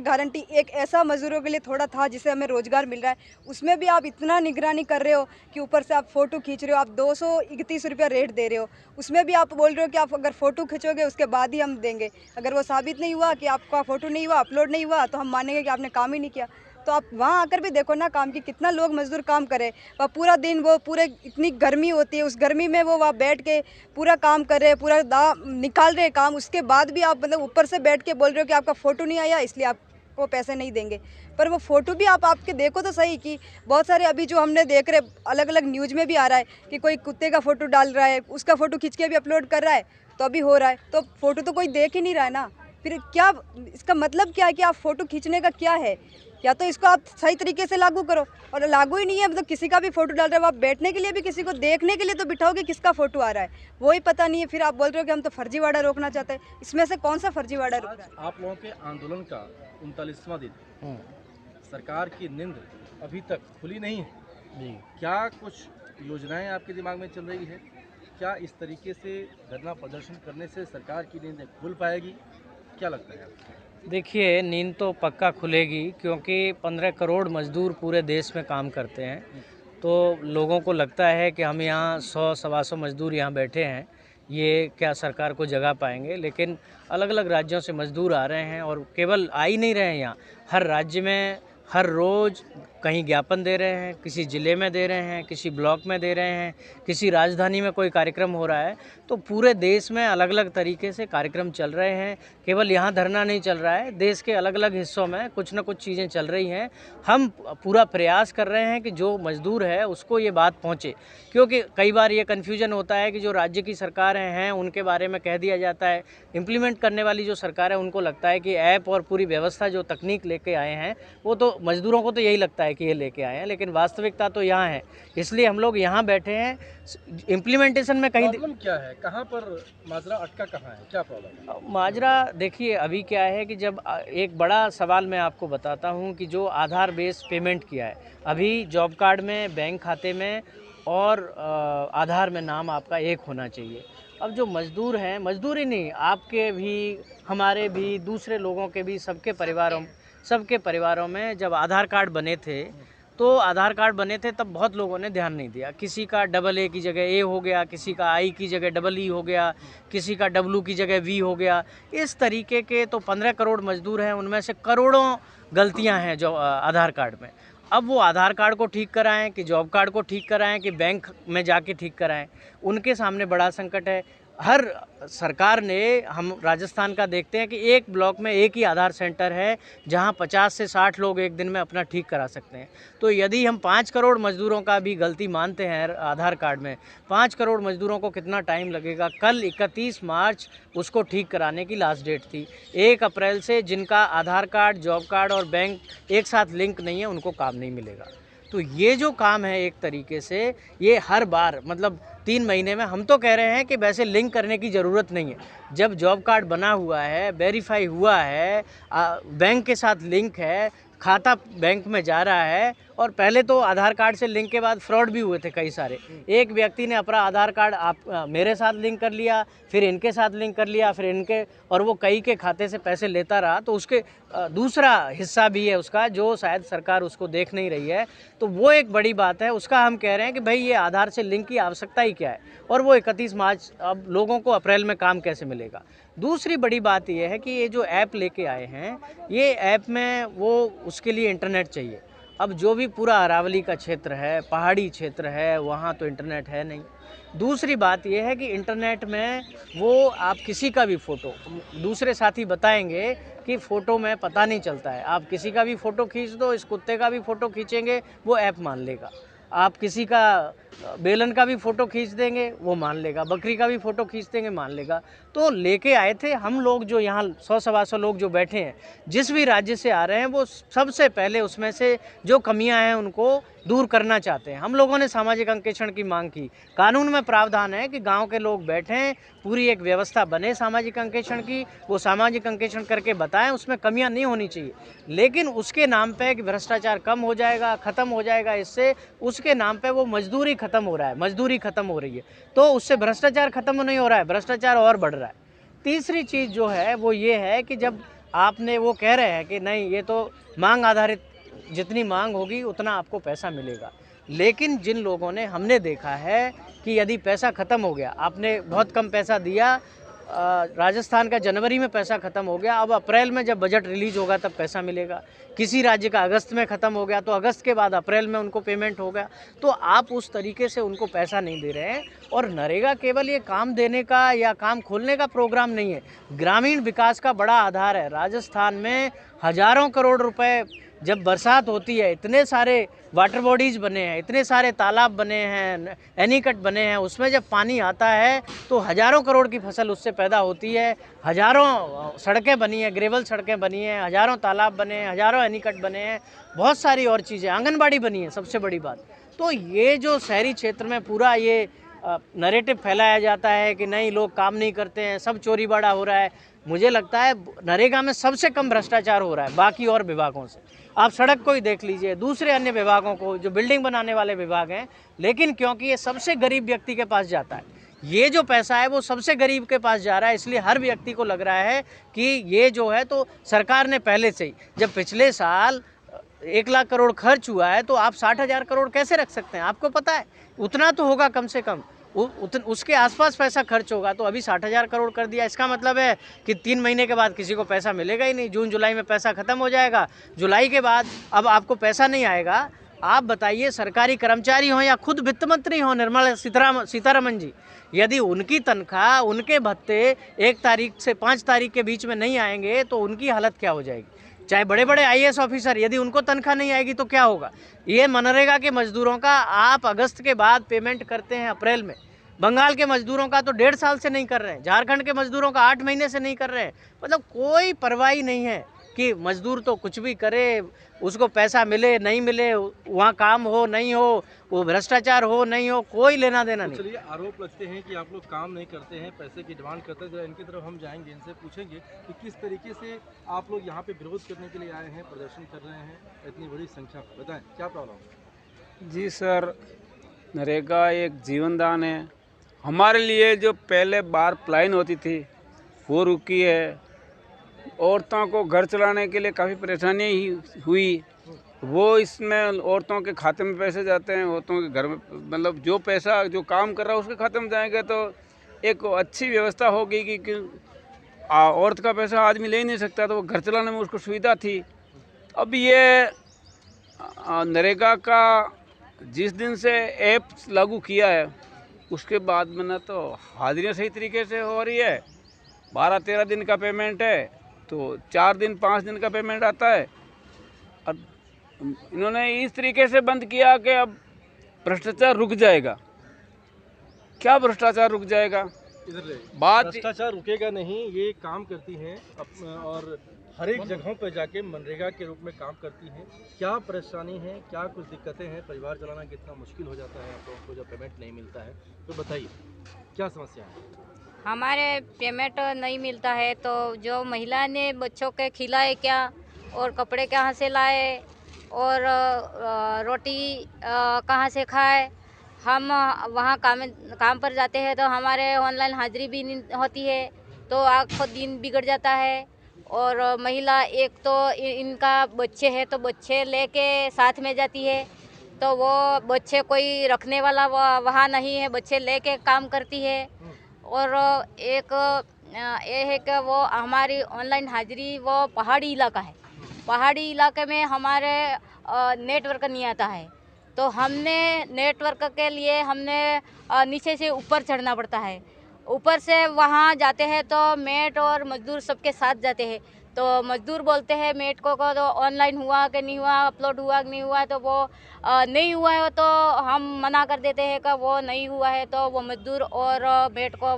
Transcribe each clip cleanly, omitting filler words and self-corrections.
Guarantee एक ऐसा मज़दूरों के लिए थोड़ा था जिससे हमें रोज़गार मिल रहा है, उसमें भी आप इतना निगरानी कर रहे हो कि ऊपर से आप फ़ोटो खींच रहे हो, आप 231 रुपया रेट दे रहे हो। उसमें भी आप बोल रहे हो कि आप अगर फ़ोटो खींचोगे उसके बाद ही हम देंगे। अगर वो साबित नहीं हुआ कि आपका फ़ोटो नहीं हुआ, अपलोड नहीं हुआ, तो हम मानेंगे कि आपने काम ही नहीं किया। तो आप वहाँ आकर भी देखो ना काम की कितना लोग मज़दूर काम करे। वह पूरा दिन वो पूरे इतनी गर्मी होती है, उस गर्मी में वो वहाँ बैठ के पूरा काम कर रहे हैं, पूरा दा निकाल रहे हैं काम। उसके बाद भी आप मतलब ऊपर से बैठ के बोल रहे हो कि आपका फ़ोटो नहीं आया इसलिए आपको पैसे नहीं देंगे। पर वो फ़ोटो भी आप आपके देखो तो सही कि बहुत सारे अभी जो हमने देख रहे अलग-अलग न्यूज़ में भी आ रहा है कि कोई कुत्ते का फ़ोटो डाल रहा है, उसका फ़ोटो खींच के भी अपलोड कर रहा है, तो अभी हो रहा है। तो फ़ोटो तो कोई देख ही नहीं रहा है ना। फिर क्या इसका मतलब क्या है कि आप फ़ोटो खींचने का क्या है? या तो इसको आप सही तरीके से लागू करो और लागू ही नहीं है मतलब किसी का भी फ़ोटो डाल रहे हो आप बैठने के लिए भी किसी को देखने के लिए तो बिठाओगे किसका फ़ोटो आ रहा है वो ही पता नहीं है। फिर आप बोल रहे हो कि हम तो फर्जीवाड़ा रोकना चाहते हैं, इसमें से कौन सा फर्जीवाड़ा रोक रहा है? आप लोगों के आंदोलन का 39वां दिन, हम्म, सरकार की नींद अभी तक खुली नहीं है। जी। क्या कुछ योजनाएं आपके दिमाग में चल रही है? क्या इस तरीके से धरना प्रदर्शन करने से सरकार की नींद खुल पाएगी? क्या लगता है आपको? देखिए, नींद तो पक्का खुलेगी क्योंकि 15 करोड़ मज़दूर पूरे देश में काम करते हैं। तो लोगों को लगता है कि हम यहाँ 100 सवा 100 मज़दूर यहाँ बैठे हैं, ये क्या सरकार को जगा पाएंगे? लेकिन अलग-अलग राज्यों से मज़दूर आ रहे हैं और केवल आ ही नहीं रहे हैं यहाँ, हर राज्य में हर रोज़ कहीं ज्ञापन दे रहे हैं, किसी ज़िले में दे रहे हैं, किसी ब्लॉक में दे रहे हैं, किसी राजधानी में कोई कार्यक्रम हो रहा है। तो पूरे देश में अलग-अलग तरीके से कार्यक्रम चल रहे हैं। केवल यहाँ धरना नहीं चल रहा है, देश के अलग-अलग हिस्सों में कुछ न कुछ चीज़ें चल रही हैं। हम पूरा प्रयास कर रहे हैं कि जो मज़दूर है उसको ये बात पहुँचे, क्योंकि कई बार ये कन्फ्यूजन होता है कि जो राज्य की सरकारें हैं उनके बारे में कह दिया जाता है, इम्प्लीमेंट करने वाली जो सरकार है उनको लगता है कि ऐप और पूरी व्यवस्था जो तकनीक लेके आए हैं वो तो मज़दूरों को तो यही लगता है कि ये लेके आए हैं, लेकिन वास्तविकता तो यहाँ है। इसलिए हम लोग यहाँ बैठे हैं। इम्प्लीमेंटेशन में कहीं प्रॉब्लम क्या है? कहाँ पर माजरा अटका कहाँ है? क्या प्रॉब्लम है? माजरा देखिए अभी क्या है कि जब एक बड़ा सवाल मैं आपको बताता हूँ कि जो आधार बेस पेमेंट किया है, अभी जॉब कार्ड में, बैंक खाते में और आधार में नाम आपका एक होना चाहिए। अब जो मज़दूर हैं, मज़दूर ही नहीं, आपके भी, हमारे भी, दूसरे लोगों के भी, सबके परिवारों में जब आधार कार्ड बने थे, तो आधार कार्ड बने थे तब बहुत लोगों ने ध्यान नहीं दिया। किसी का डबल ए की जगह ए हो गया, किसी का आई की जगह डबल ई हो गया, किसी का डब्लू की जगह वी हो गया। इस तरीके के तो 15 करोड़ मज़दूर हैं, उनमें से करोड़ों गलतियां हैं जो आधार कार्ड में। अब वो आधार कार्ड को ठीक कराएं कि जॉब कार्ड को ठीक कराएं कि बैंक में जाके ठीक कराएं, उनके सामने बड़ा संकट है। हर सरकार ने, हम राजस्थान का देखते हैं कि एक ब्लॉक में एक ही आधार सेंटर है जहां 50 से 60 लोग एक दिन में अपना ठीक करा सकते हैं। तो यदि हम 5 करोड़ मज़दूरों का भी गलती मानते हैं आधार कार्ड में, 5 करोड़ मज़दूरों को कितना टाइम लगेगा? कल 31 मार्च उसको ठीक कराने की लास्ट डेट थी। 1 अप्रैल से जिनका आधार कार्ड, जॉब कार्ड और बैंक एक साथ लिंक नहीं है उनको काम नहीं मिलेगा। तो ये जो काम है एक तरीके से ये हर बार मतलब 3 महीने में, हम तो कह रहे हैं कि वैसे लिंक करने की ज़रूरत नहीं है। जब जॉब कार्ड बना हुआ है, वेरीफाई हुआ है, बैंक के साथ लिंक है, खाता बैंक में जा रहा है, और पहले तो आधार कार्ड से लिंक के बाद फ्रॉड भी हुए थे कई सारे। एक व्यक्ति ने अपना आधार कार्ड मेरे साथ लिंक कर लिया, फिर इनके साथ लिंक कर लिया, फिर इनके, और वो कई के खाते से पैसे लेता रहा। तो उसके दूसरा हिस्सा भी है उसका जो शायद सरकार उसको देख नहीं रही है। तो वो एक बड़ी बात है, उसका हम कह रहे हैं कि भाई ये आधार से लिंक की आवश्यकता ही क्या है, और वो 31 मार्च, अब लोगों को अप्रैल में काम कैसे मिलेगा। दूसरी बड़ी बात यह है कि ये जो ऐप लेके आए हैं, ये ऐप में वो उसके लिए इंटरनेट चाहिए। अब जो भी पूरा अरावली का क्षेत्र है, पहाड़ी क्षेत्र है, वहाँ तो इंटरनेट है नहीं। दूसरी बात यह है कि इंटरनेट में वो आप किसी का भी फ़ोटो, दूसरे साथी बताएंगे कि फ़ोटो में पता नहीं चलता है, आप किसी का भी फ़ोटो खींच दो, इस कुत्ते का भी फ़ोटो खींचेंगे वो ऐप मान लेगा। आप किसी का बेलन का भी फ़ोटो खींच देंगे वो मान लेगा, बकरी का भी फ़ोटो खींच देंगे मान लेगा। तो लेके आए थे हम लोग, जो यहाँ 100 सवा 100 लोग जो बैठे हैं, जिस भी राज्य से आ रहे हैं, वो सबसे पहले उसमें से जो कमियां हैं उनको दूर करना चाहते हैं। हम लोगों ने सामाजिक अंकेक्षण की मांग की। कानून में प्रावधान है कि गांव के लोग बैठें, पूरी एक व्यवस्था बने सामाजिक अंकेक्षण की, वो सामाजिक अंकेक्षण करके बताएं, उसमें कमियां नहीं होनी चाहिए। लेकिन उसके नाम पे कि भ्रष्टाचार कम हो जाएगा, ख़त्म हो जाएगा इससे, उसके नाम पे वो मजदूरी ख़त्म हो रहा है, मजदूरी ख़त्म हो रही है। तो उससे भ्रष्टाचार ख़त्म नहीं हो रहा है, भ्रष्टाचार और बढ़ रहा है। तीसरी चीज़ जो है वो ये है कि जब आपने वो कह रहे हैं कि नहीं ये तो मांग आधारित, जितनी मांग होगी उतना आपको पैसा मिलेगा। लेकिन जिन लोगों ने, हमने देखा है कि यदि पैसा ख़त्म हो गया, आपने बहुत कम पैसा दिया, राजस्थान का जनवरी में पैसा ख़त्म हो गया, अब अप्रैल में जब बजट रिलीज़ होगा तब पैसा मिलेगा। किसी राज्य का अगस्त में ख़त्म हो गया तो अगस्त के बाद अप्रैल में उनको पेमेंट होगा। तो आप उस तरीके से उनको पैसा नहीं दे रहे हैं। और नरेगा केवल ये काम देने का या काम खोलने का प्रोग्राम नहीं है, ग्रामीण विकास का बड़ा आधार है। राजस्थान में हज़ारों करोड़ रुपए, जब बरसात होती है, इतने सारे वाटर बॉडीज़ बने हैं, इतने सारे तालाब बने हैं, एनीकट बने हैं, उसमें जब पानी आता है तो हज़ारों करोड़ की फसल उससे पैदा होती है। हज़ारों सड़कें बनी हैं, ग्रेवल सड़कें बनी हैं, हज़ारों तालाब बने हैं, हज़ारों एनीकट बने हैं, बहुत सारी और चीज़ें, आंगनबाड़ी बनी है, सबसे बड़ी बात। तो ये जो शहरी क्षेत्र में पूरा ये नैरेटिव फैलाया जाता है कि नहीं लोग काम नहीं करते हैं, सब चोरी बाड़ा हो रहा है, मुझे लगता है नरेगा में सबसे कम भ्रष्टाचार हो रहा है बाकी और विभागों से। आप सड़क को ही देख लीजिए, दूसरे अन्य विभागों को, जो बिल्डिंग बनाने वाले विभाग हैं, लेकिन क्योंकि ये सबसे गरीब व्यक्ति के पास जाता है, ये जो पैसा है वो सबसे गरीब के पास जा रहा है, इसलिए हर व्यक्ति को लग रहा है कि ये जो है, तो सरकार ने पहले से ही, जब पिछले साल 1 लाख करोड़ खर्च हुआ है तो आप 60,000 करोड़ कैसे रख सकते हैं? आपको पता है उतना तो होगा कम से कम, उसके आसपास पैसा खर्च होगा। तो अभी 60,000 करोड़ कर दिया, इसका मतलब है कि 3 महीने के बाद किसी को पैसा मिलेगा ही नहीं। जून जुलाई में पैसा ख़त्म हो जाएगा, जुलाई के बाद अब आपको पैसा नहीं आएगा। आप बताइए, सरकारी कर्मचारी हों या खुद वित्त मंत्री हों निर्मला सीतारमन जी, यदि उनकी तनख्वाह, उनके भत्ते 1 तारीख से 5 तारीख के बीच में नहीं आएंगे तो उनकी हालत क्या हो जाएगी? चाहे बड़े बड़े IAS ऑफिसर, यदि उनको तनख्वाह नहीं आएगी तो क्या होगा? ये मनरेगा के मजदूरों का आप अगस्त के बाद पेमेंट करते हैं अप्रैल में, बंगाल के मजदूरों का तो 1.5 साल से नहीं कर रहे हैं, झारखंड के मजदूरों का 8 महीने से नहीं कर रहे हैं। मतलब कोई परवाह नहीं है कि मजदूर तो कुछ भी करे, उसको पैसा मिले नहीं मिले, वहाँ काम हो नहीं हो, वो भ्रष्टाचार हो नहीं हो, कोई लेना देना नहीं। चलिए, आरोप लगते हैं कि आप लोग काम नहीं करते हैं, पैसे की डिमांड करते हैं। तो इनकी तरफ हम जाएंगे, इनसे पूछेंगे कि किस तरीके से आप लोग यहाँ पे विरोध करने के लिए आए हैं, प्रदर्शन कर रहे हैं इतनी बड़ी संख्या में, बताएं क्या प्रॉब्लम? जी सर, नरेगा एक जीवनदान है हमारे लिए। जो पहले बार प्लाइन होती थी वो रुकी है, औरतों को घर चलाने के लिए काफ़ी परेशानी हुई, वो इसमें औरतों के खाते में पैसे जाते हैं, औरतों के घर में, मतलब जो पैसा जो काम कर रहा है उसके खाते में जाएंगे तो एक अच्छी व्यवस्था होगी कि औरत का पैसा आदमी ले ही नहीं सकता, तो वो घर चलाने में उसको सुविधा थी। अब ये नरेगा का जिस दिन से ऐप लागू किया है उसके बाद में ना तो हाजिरियाँ सही तरीके से हो रही है, 12-13 दिन का पेमेंट है तो 4 दिन 5 दिन का पेमेंट आता है। और इन्होंने इस तरीके से बंद किया कि अब भ्रष्टाचार रुक जाएगा। क्या भ्रष्टाचार रुक जाएगा? इधर बात भ्रष्टाचार रुकेगा नहीं, ये काम करती हैं और हर एक जगहों पर जाके मनरेगा के रूप में काम करती हैं। क्या परेशानी है, क्या कुछ दिक्कतें हैं, परिवार चलाना कितना मुश्किल हो जाता है आप लोगों को जब पेमेंट नहीं मिलता है, तो बताइए क्या समस्या है? हमारे पेमेंट नहीं मिलता है तो जो महिला ने बच्चों के खिलाए क्या, और कपड़े कहाँ से लाए, और रोटी कहाँ से खाए। हम वहाँ काम पर जाते हैं तो हमारे ऑनलाइन हाजिरी भी नहीं होती है, तो आखो दिन बिगड़ जाता है। और महिला एक तो इनका बच्चे हैं तो बच्चे लेके साथ में जाती है, तो वो बच्चे कोई रखने वाला वहाँ नहीं है, बच्चे लेके काम करती है। और एक ये है कि वो हमारी ऑनलाइन हाजिरी वो पहाड़ी इलाका है, पहाड़ी इलाके में हमारे नेटवर्क नहीं आता है, तो हमने नेटवर्क के लिए हमने नीचे से ऊपर चढ़ना पड़ता है। ऊपर से वहाँ जाते हैं तो मेट और मजदूर सबके साथ जाते हैं, तो मजदूर बोलते हैं मेट को तो ऑनलाइन हुआ कि नहीं हुआ, अपलोड हुआ कि नहीं हुआ, तो वो नहीं हुआ है तो हम मना कर देते हैं कि वो नहीं हुआ है, तो वो मजदूर और मेट को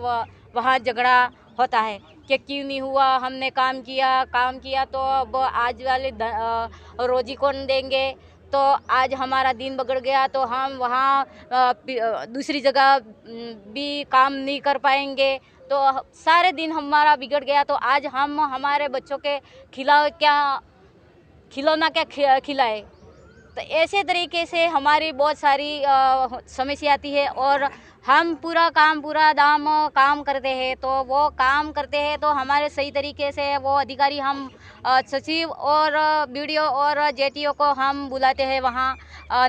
वहाँ झगड़ा होता है कि क्यों नहीं हुआ, हमने काम किया तो अब आज वाले रोजी कौन देंगे, तो आज हमारा दिन बिगड़ गया तो हम वहाँ दूसरी जगह भी काम नहीं कर पाएंगे, तो सारे दिन हमारा बिगड़ गया, तो आज हम हमारे बच्चों के खिलौना क्या खिलाए। तो ऐसे तरीके से हमारी बहुत सारी समस्या आती है। और हम पूरा दाम काम करते हैं, तो वो काम करते हैं तो हमारे सही तरीके से वो अधिकारी हम सचिव और बीडीओ और जेटीओ को हम बुलाते हैं वहाँ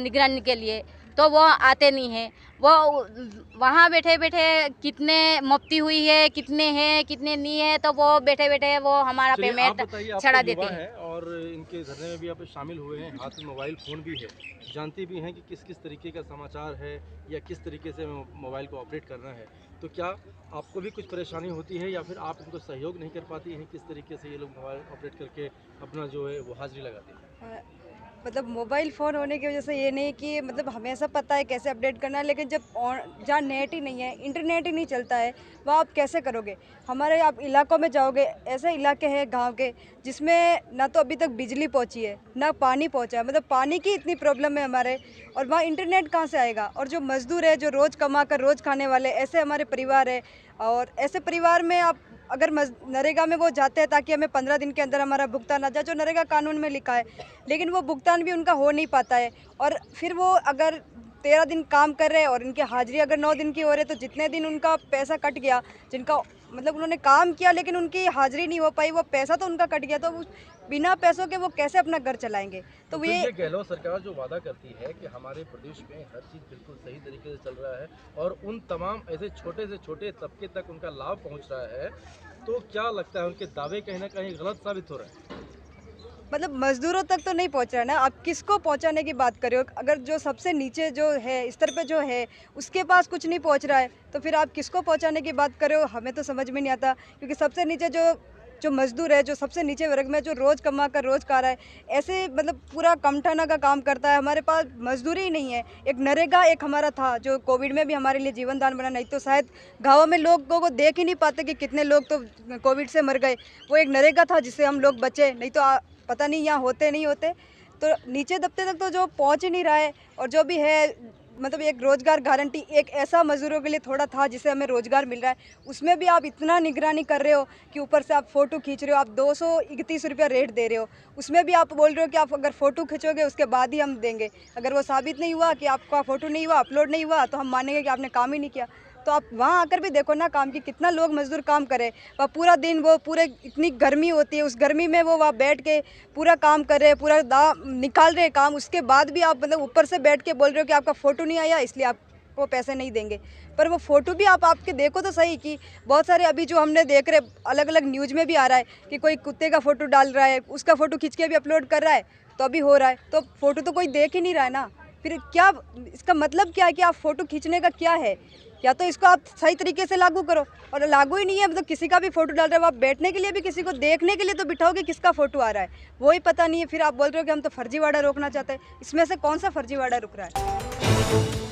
निगरानी के लिए, तो वो आते नहीं हैं। वो वहाँ बैठे बैठे कितने मुफ्ती हुई है, कितने हैं कितने नहीं है, तो वो बैठे बैठे वो हमारा चलिए, आप पेमेंट बताइए, आप चढ़ा तो देते युवा हैं। हैं और इनके धरने में भी आप शामिल हुए हैं, हाथ में मोबाइल फ़ोन भी है, जानते भी हैं कि किस किस तरीके का समाचार है या किस तरीके से मोबाइल को ऑपरेट करना है। तो क्या आपको भी कुछ परेशानी होती है या फिर आप इनको सहयोग नहीं कर पाती हैं? किस तरीके से ये लोग मोबाइल ऑपरेट करके अपना जो है वो हाजिरी लगाते हैं? मतलब मोबाइल फ़ोन होने की वजह से ये नहीं कि मतलब हमेशा पता है कैसे अपडेट करना है, लेकिन जब जहाँ नेट ही नहीं है, इंटरनेट ही नहीं चलता है, वहाँ आप कैसे करोगे। हमारे आप इलाकों में जाओगे, ऐसे इलाके हैं गांव के जिसमें ना तो अभी तक बिजली पहुंची है, ना पानी पहुंचा है, मतलब पानी की इतनी प्रॉब्लम है हमारे, और वहाँ इंटरनेट कहाँ से आएगा। और जो मज़दूर है, जो रोज़ कमा कर रोज़ खाने वाले, ऐसे हमारे परिवार है, और ऐसे परिवार में आप अगर नरेगा में वो जाते हैं ताकि हमें 15 दिन के अंदर हमारा भुगतान आ जाए, जो नरेगा कानून में लिखा है, लेकिन वो भुगतान भी उनका हो नहीं पाता है। और फिर वो अगर 13 दिन काम कर रहे हैं और इनकी हाजिरी अगर 9 दिन की हो रही है, तो जितने दिन उनका पैसा कट गया, जिनका मतलब उन्होंने काम किया लेकिन उनकी हाजिरी नहीं हो पाई, वो पैसा तो उनका कट गया, तो बिना पैसों के वो कैसे अपना घर चलाएंगे। तो फिर ये ये गहलोत सरकार जो वादा करती है कि हमारे प्रदेश में हर चीज़ बिल्कुल सही तरीके से चल रहा है और उन तमाम ऐसे छोटे से छोटे तबके तक उनका लाभ पहुंच रहा है, तो क्या लगता है उनके दावे कहीं ना कहीं गलत साबित हो रहे हैं? मतलब मजदूरों तक तो नहीं पहुंच रहा है ना, आप किसको पहुंचाने की बात कर रहे हो। अगर जो सबसे नीचे जो है, स्तर पे जो है, उसके पास कुछ नहीं पहुंच रहा है, तो फिर आप किसको पहुंचाने की बात कर रहे हो, हमें तो समझ में नहीं आता। क्योंकि सबसे नीचे जो जो मजदूर है, जो सबसे नीचे वर्ग में, जो रोज़ कमा कर रोज़ खा रहा है, ऐसे मतलब पूरा कमठाना का काम करता है, हमारे पास मजदूरी ही नहीं है। एक नरेगा एक हमारा था जो कोविड में भी हमारे लिए जीवन दान बना, नहीं तो शायद गाँवों में लोगों को देख ही नहीं पाते कि कितने लोग तो कोविड से मर गए। वो एक नरेगा था जिससे हम लोग बचे, नहीं तो पता नहीं यहाँ होते नहीं होते। तो नीचे दबते तक तो जो पहुँच ही नहीं रहा है। और जो भी है, मतलब एक रोज़गार गारंटी एक ऐसा मज़दूरों के लिए थोड़ा था जिससे हमें रोज़गार मिल रहा है, उसमें भी आप इतना निगरानी कर रहे हो कि ऊपर से आप फ़ोटो खींच रहे हो, आप 231 रुपया रेट दे रहे हो। उसमें भी आप बोल रहे हो कि आप अगर फ़ोटो खींचोगे उसके बाद ही हम देंगे। अगर वो साबित नहीं हुआ कि आपका फ़ोटो नहीं हुआ, अपलोड नहीं हुआ, तो हम मानेंगे कि आपने काम ही नहीं किया। तो आप वहाँ आकर भी देखो ना काम की, कितना लोग मजदूर काम करे, वह पूरा दिन, वो पूरे इतनी गर्मी होती है, उस गर्मी में वो वहाँ बैठ के पूरा काम कर रहे हैं, पूरा निकाल रहे हैं काम, उसके बाद भी आप मतलब ऊपर से बैठ के बोल रहे हो कि आपका फ़ोटो नहीं आया इसलिए आपको पैसे नहीं देंगे। पर वो फ़ोटो भी आप आपके देखो तो सही, कि बहुत सारे अभी जो हमने देख रहे अलग अलग न्यूज़ में भी आ रहा है कि कोई कुत्ते का फ़ोटो डाल रहा है, उसका फ़ोटो खींच के भी अपलोड कर रहा है, तो अभी हो रहा है। तो फ़ोटो तो कोई देख ही नहीं रहा है ना, फिर क्या इसका मतलब क्या है कि आप फ़ोटो खींचने का क्या है। या तो इसको आप सही तरीके से लागू करो, और लागू ही नहीं है, मतलब किसी का भी फोटो डाल रहे हो, आप बैठने के लिए भी किसी को देखने के लिए तो बिठाओ कि किसका फोटो आ रहा है, वो ही पता नहीं है। फिर आप बोल रहे हो कि हम तो फर्जीवाड़ा रोकना चाहते हैं, इसमें से कौन सा फर्जीवाड़ा रुक रहा है।